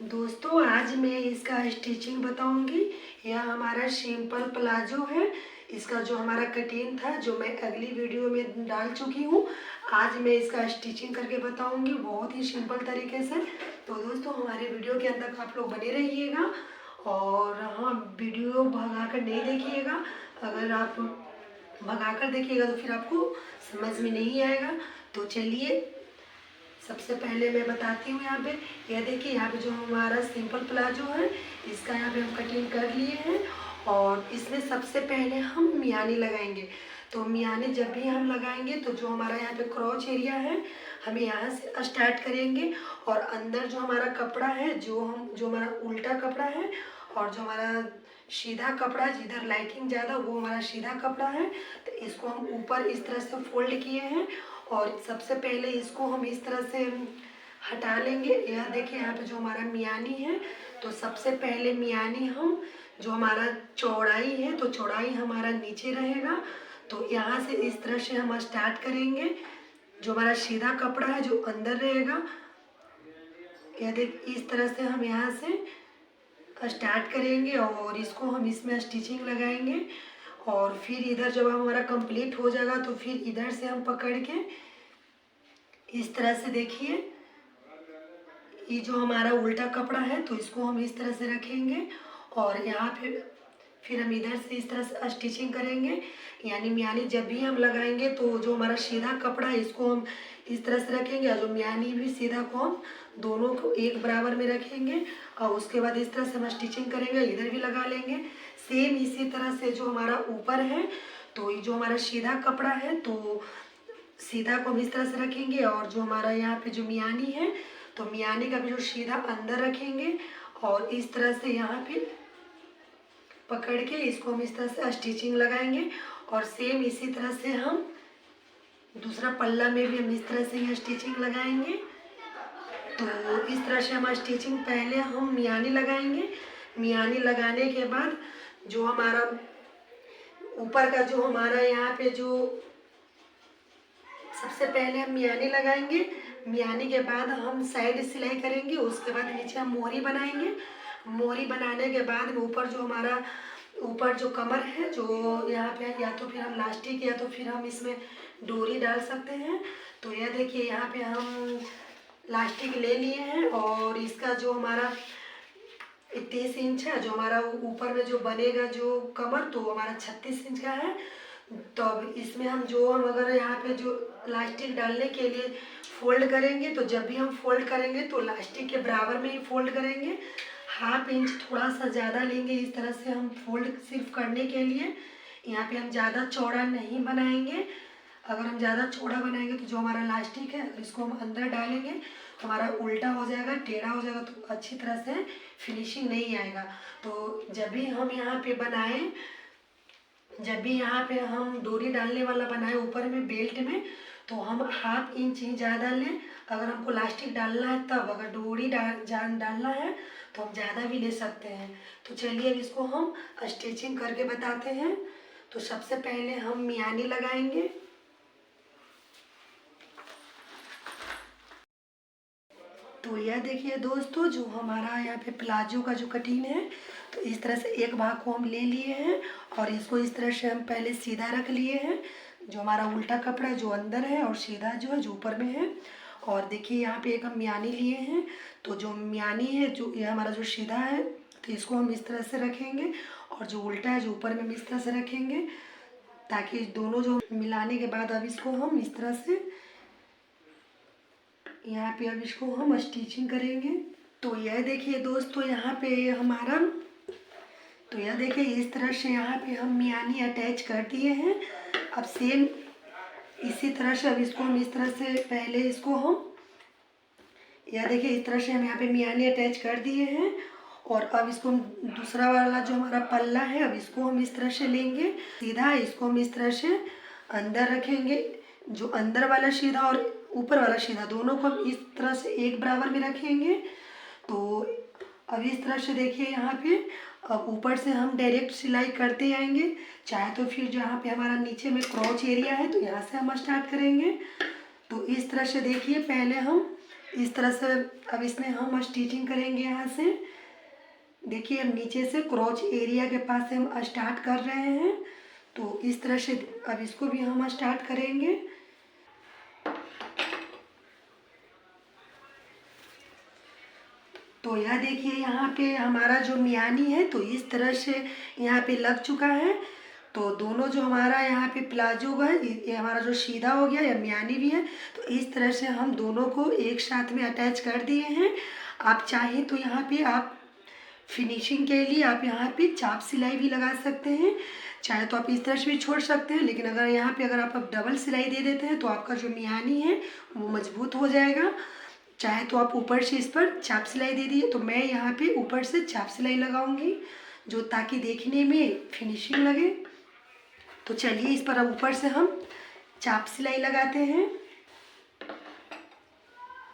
दोस्तों आज मैं इसका स्टिचिंग बताऊंगी। यह हमारा सिंपल प्लाजो है। इसका जो हमारा कटिंग था जो मैं अगली वीडियो में डाल चुकी हूँ। आज मैं इसका स्टिचिंग करके बताऊंगी बहुत ही सिंपल तरीके से। तो दोस्तों हमारे वीडियो के अंदर आप लोग बने रहिएगा और हाँ, वीडियो भगा कर नहीं देखिएगा। अगर आप भगा कर देखिएगा तो फिर आपको समझ में नहीं आएगा। तो चलिए सबसे पहले मैं बताती हूँ। यहाँ पे यह देखिए, यहाँ पे जो हमारा सिंपल प्लाजो है इसका यहाँ पे हम कटिंग कर लिए हैं और इसमें सबसे पहले हम मियानी लगाएंगे। तो मियानी जब भी हम लगाएंगे तो जो हमारा यहाँ पे क्रॉच एरिया है हम यहाँ से स्टार्ट करेंगे और अंदर जो हमारा कपड़ा है जो हमारा उल्टा कपड़ा है और जो हमारा सीधा कपड़ा है, जिधर लाइटिंग ज़्यादा वो हमारा सीधा कपड़ा है। तो इसको हम ऊपर इस तरह से फोल्ड किए हैं और सबसे पहले इसको हम इस तरह से हटा लेंगे। यह देखिए यहाँ पे जो हमारा मियानी है, तो सबसे पहले मियानी हम जो हमारा चौड़ाई है तो चौड़ाई हमारा नीचे रहेगा। तो यहाँ से इस तरह से हम स्टार्ट करेंगे। जो हमारा सीधा कपड़ा है जो अंदर रहेगा, यह देख इस तरह से हम यहाँ से स्टार्ट करेंगे और इसको हम इसमें स्टिचिंग लगाएंगे। और फिर इधर जब हमारा कंप्लीट हो जाएगा तो फिर इधर से हम पकड़ के इस तरह से देखिए, ये जो हमारा उल्टा कपड़ा है तो इसको हम इस तरह से रखेंगे और यहाँ पे फिर हम इधर से इस तरह से स्टिचिंग करेंगे। यानी मियानी जब भी हम लगाएंगे तो जो हमारा सीधा कपड़ा है इसको हम इस तरह से रखेंगे और जो मियानी भी सीधा को हम दोनों को एक बराबर में रखेंगे और उसके बाद इस तरह से हम स्टिचिंग करेंगे, इधर भी लगा लेंगे। सेम इसी तरह से जो हमारा ऊपर है तो ये जो हमारा सीधा कपड़ा है तो सीधा को हम इस तरह से रखेंगे और जो हमारा यहाँ पे जो मियानी है तो मियानी का भी जो सीधा अंदर रखेंगे और इस तरह से यहाँ पे पकड़ के इसको हम इस तरह से स्टिचिंग लगाएंगे। और सेम इसी तरह से हम दूसरा पल्ला में भी हम इस तरह से ही स्टिचिंग लगाएंगे। तो इस तरह से हम स्टिचिंग पहले हम मियानी लगाएंगे। मियानी लगाने के बाद जो हमारा ऊपर का जो हमारा यहाँ पे जो सबसे पहले हम मियानी लगाएंगे। मियानी के बाद हम साइड सिलाई करेंगे, उसके बाद नीचे हम मोहरी बनाएंगे। मोहरी बनाने के बाद ऊपर जो हमारा ऊपर जो कमर है जो यहाँ पे या तो फिर हम लास्टिक या तो फिर हम इसमें डोरी डाल सकते हैं। तो यह देखिए यहाँ पे हम लास्टिक ले लिए हैं और इसका जो हमारा 30 इंच है, जो हमारा ऊपर में जो बनेगा जो कमर तो हमारा 36 इंच का है। तो अब इसमें हम अगर यहाँ पे जो लास्टिक डालने के लिए फोल्ड करेंगे तो जब भी हम फोल्ड करेंगे तो लास्टिक के बराबर में ही फोल्ड करेंगे। हाफ इंच थोड़ा सा ज़्यादा लेंगे इस तरह से हम फोल्ड सिर्फ करने के लिए। यहाँ पे हम ज़्यादा चौड़ा नहीं बनाएंगे। अगर हम ज़्यादा चौड़ा बनाएंगे तो जो हमारा लास्टिक है इसको हम अंदर डालेंगे तो हमारा उल्टा हो जाएगा, टेढ़ा हो जाएगा, तो अच्छी तरह से फिनिशिंग नहीं आएगा। तो जब भी हम यहाँ पे बनाएं, जब भी यहाँ पे हम डोरी डालने वाला बनाए ऊपर में बेल्ट में तो हम हाफ इंच ही ज़्यादा लें। अगर हमको लास्टिक डालना है तब, अगर डोरी डालना है तो हम ज़्यादा भी ले सकते हैं। तो चलिए अब इसको हम स्टिचिंग करके बताते हैं। तो सबसे पहले हम मियानी लगाएंगे। तो यह देखिए दोस्तों, जो हमारा यहाँ पे प्लाजो का जो कटिंग है तो इस तरह से एक भाग को हम ले लिए हैं और इसको इस तरह से हम पहले सीधा रख लिए हैं। जो हमारा उल्टा कपड़ा जो अंदर है और सीधा जो है जो ऊपर में है। और देखिए यहाँ पे एक हम मियानी लिए हैं। तो जो मियानी है जो ये हमारा जो सीधा है तो इसको हम इस तरह से रखेंगे और जो उल्टा है जो ऊपर में हम इस तरह से रखेंगे, ताकि दोनों जो मिलाने के बाद अब इसको हम इस तरह से यहाँ पे अब इसको हम स्टिचिंग करेंगे। तो यह देखिए दोस्तों, यहाँ पे हमारा तो यह देखिए इस तरह से यहाँ पे हम मियानी अटैच कर दिए हैं। अब सेम इसी तरह से अब इसको हम इस तरह से पहले इसको हम यह देखिए इस तरह से हम यहाँ पे मियानी अटैच कर दिए हैं। और अब इसको हम दूसरा वाला जो हमारा पल्ला है अब इसको हम इस तरह से लेंगे सीधा, इसको हम इस तरह से अंदर रखेंगे। जो अंदर वाला सीधा और ऊपर वाला सीधा दोनों को हम इस तरह से एक बराबर में रखेंगे। तो अब इस तरह से देखिए यहाँ पे अब ऊपर से हम डायरेक्ट सिलाई करते आएंगे, चाहे तो फिर जहाँ पे हमारा नीचे में क्रॉच एरिया है तो यहाँ से हम स्टार्ट करेंगे। तो इस तरह से देखिए पहले हम इस तरह से अब इसमें हम स्टिचिंग करेंगे। यहाँ से देखिए, अब नीचे से क्रॉच एरिया के पास से हम स्टार्ट कर रहे हैं। तो इस तरह से अब इसको भी हम स्टार्ट करेंगे। तो यह देखिए, यहाँ पे हमारा जो मियानी है तो इस तरह से यहाँ पे लग चुका है। तो दोनों जो हमारा यहाँ पे प्लाजो है, ये हमारा जो सीधा हो गया, या मियानी भी है, तो इस तरह से हम दोनों को एक साथ में अटैच कर दिए हैं। आप चाहें तो यहाँ पे आप फिनिशिंग के लिए आप यहाँ पे चाप सिलाई भी लगा सकते हैं। चाहे तो आप इस तरह से भी छोड़ सकते हैं, लेकिन अगर यहाँ पे अगर आप डबल सिलाई दे देते हैं तो आपका जो मियानी है वो मजबूत हो जाएगा। चाहे तो आप ऊपर से इस पर चाप सिलाई दे दिए। तो मैं यहाँ पे ऊपर से चाप सिलाई लगाऊंगी, जो ताकि देखने में फिनिशिंग लगे। तो चलिए, इस पर अब ऊपर से हम चाप सिलाई लगाते हैं।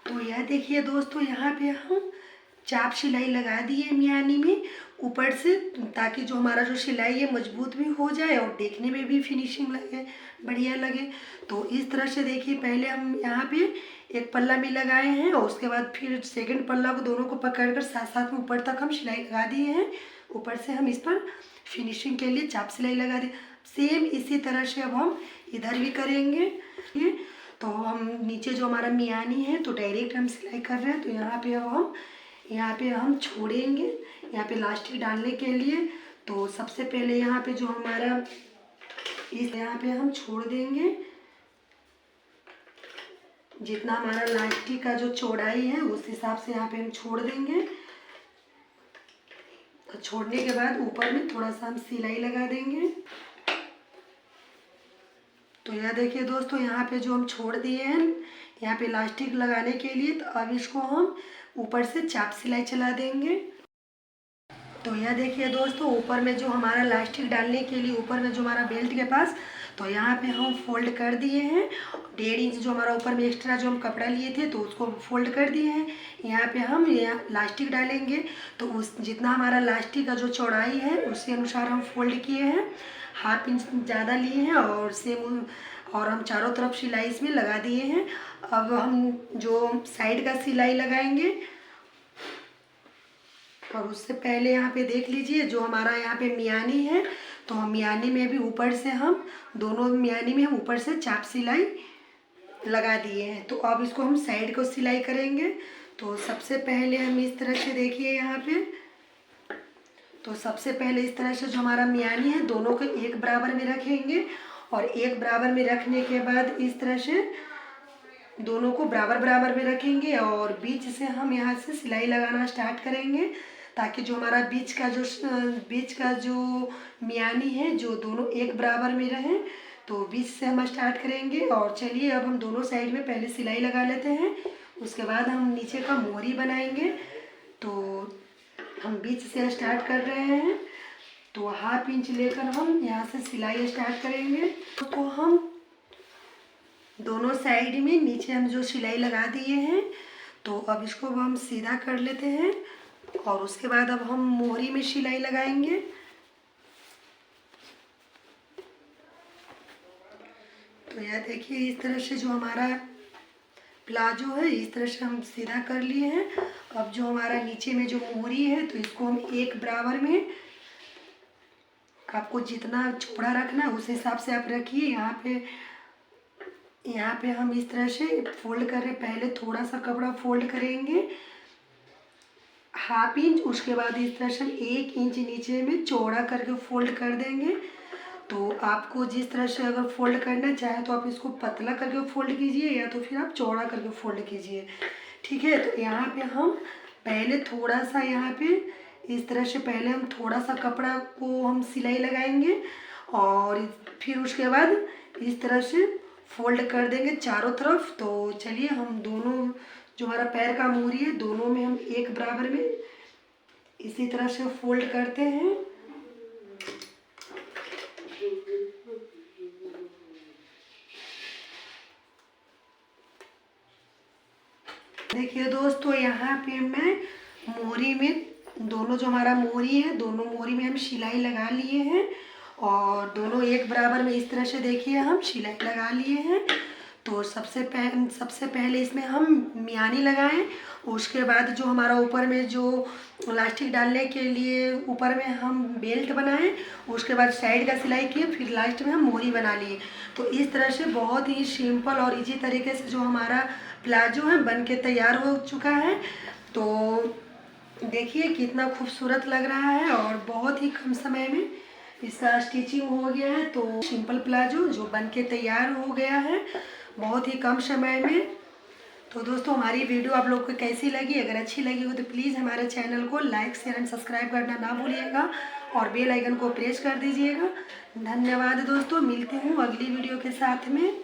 तो यह देखिए दोस्तों, यहाँ पे हम चाप सिलाई लगा दिए मियानी में ऊपर से, ताकि जो हमारा जो सिलाई है मजबूत भी हो जाए और देखने में भी फिनिशिंग लगे, बढ़िया लगे। तो इस तरह से देखिए, पहले हम यहाँ पे एक पल्ला में लगाए हैं और उसके बाद फिर सेकंड पल्ला को दोनों को पकड़कर साथ साथ में ऊपर तक हम सिलाई लगा दिए हैं। ऊपर से हम इस पर फिनिशिंग के लिए चाप सिलाई लगा दी। सेम इसी तरह से अब हम इधर भी करेंगे। तो हम नीचे जो हमारा मियानी है तो डायरेक्ट हम सिलाई कर रहे हैं। तो यहाँ पे हम छोड़ेंगे, यहाँ पे लास्टिक डालने के लिए। तो सबसे पहले यहाँ पे जो हमारा इस यहाँ पे हम छोड़ देंगे। जितना हमारा लास्टिक का जो चौड़ाई है उस हिसाब से यहाँ पे हम छोड़ देंगे। तो छोड़ने के बाद ऊपर में थोड़ा सा हम सिलाई लगा देंगे। तो यह देखिए दोस्तों, यहाँ पे जो हम छोड़ दिए हैं यहाँ पे इलास्टिक लगाने के लिए, तो अब इसको हम ऊपर से चाप सिलाई चला देंगे। तो यह देखिए दोस्तों, ऊपर में जो हमारा इलास्टिक डालने के लिए ऊपर में जो हमारा बेल्ट के पास, तो यहाँ पे हम फोल्ड कर दिए हैं। 1.5 इंच जो हमारा ऊपर में एक्स्ट्रा जो हम कपड़ा लिए थे तो उसको फोल्ड कर दिए हैं। यहाँ पे हम इलास्टिक डालेंगे। तो उस जितना हमारा इलास्टिक का जो चौड़ाई है उसी अनुसार हम फोल्ड किए हैं। 1/2 इंच ज़्यादा लिए हैं और सेम, और हम चारों तरफ सिलाई इसमें लगा दिए हैं। अब हम जो साइड का सिलाई लगाएंगे, और उससे पहले यहाँ पे देख लीजिए जो हमारा यहाँ पे मियानी है, तो मियानी में भी ऊपर से हम दोनों मियानी में हम ऊपर से चाप सिलाई लगा दिए हैं। तो अब इसको हम साइड को सिलाई करेंगे। तो सबसे पहले हम इस तरह से देखिए यहाँ पे, तो सबसे पहले इस तरह से जो हमारा मियानी है दोनों को एक बराबर में रखेंगे, और एक बराबर में रखने के बाद इस तरह से दोनों को बराबर बराबर में रखेंगे, और बीच से हम यहाँ से सिलाई लगाना स्टार्ट करेंगे, ताकि जो हमारा बीच का जो मियानी है जो दोनों एक बराबर में रहे। तो बीच से हम स्टार्ट करेंगे। और चलिए, अब हम दोनों साइड में पहले सिलाई लगा लेते हैं, उसके बाद हम नीचे का मोहरी बनाएंगे। तो हम बीच से स्टार्ट कर रहे हैं। तो 1/2 इंच लेकर हम यहाँ से सिलाई स्टार्ट करेंगे। तो हम दोनों साइड में नीचे हम जो सिलाई लगा दिए हैं, तो अब इसको हम सीधा कर लेते हैं, और उसके बाद अब हम मोहरी में सिलाई लगाएंगे। तो यह देखिए, इस तरह से जो हमारा प्लाजो है इस तरह से हम सीधा कर लिए हैं। अब जो हमारा नीचे में जो मोहरी है तो इसको हम एक बराबर में, आपको जितना चौड़ा रखना है उस हिसाब से आप रखिए। यहाँ पे हम इस तरह से फोल्ड कर रहे, पहले थोड़ा सा कपड़ा फोल्ड करेंगे 1/2 इंच, उसके बाद इस तरह से 1 इंच नीचे में चौड़ा करके फोल्ड कर देंगे। तो आपको जिस तरह से अगर फोल्ड करना चाहे तो आप इसको पतला करके फोल्ड कीजिए, या तो फिर आप चौड़ा करके फोल्ड कीजिए, ठीक है। तो यहाँ पे हम पहले थोड़ा सा यहाँ पे इस तरह से पहले हम थोड़ा सा कपड़ा को हम सिलाई लगाएंगे, और फिर उसके बाद इस तरह से फोल्ड कर देंगे चारों तरफ। तो चलिए, हम दोनों जो हमारा पैर का मोहरी है दोनों में हम एक बराबर में इसी तरह से फोल्ड करते हैं। देखिए दोस्तों, यहाँ पे मैं मोहरी में दोनों जो हमारा मोहरी है दोनों मोहरी में हम सिलाई लगा लिए हैं, और दोनों एक बराबर में इस तरह से देखिए हम सिलाई लगा लिए हैं। तो सबसे पहले इसमें हम मियानी लगाएं। उसके बाद जो हमारा ऊपर में जो इलास्टिक डालने के लिए ऊपर में हम बेल्ट बनाएं। उसके बाद साइड का सिलाई किए, फिर लास्ट में हम मोहरी बना लिए। तो इस तरह से बहुत ही सिंपल और इजी तरीके से जो हमारा प्लाजो है बन के तैयार हो चुका है। तो देखिए कितना खूबसूरत लग रहा है और बहुत ही कम समय में इसका स्टिचिंग हो गया है। तो सिंपल प्लाजो जो बन के तैयार हो गया है बहुत ही कम समय में। तो दोस्तों हमारी वीडियो आप लोग को कैसी लगी? अगर अच्छी लगी हो तो प्लीज़ हमारे चैनल को लाइक शेयर एंड सब्सक्राइब करना ना भूलिएगा और बेल आइकन को प्रेस कर दीजिएगा। धन्यवाद दोस्तों, मिलती हूँ अगली वीडियो के साथ में।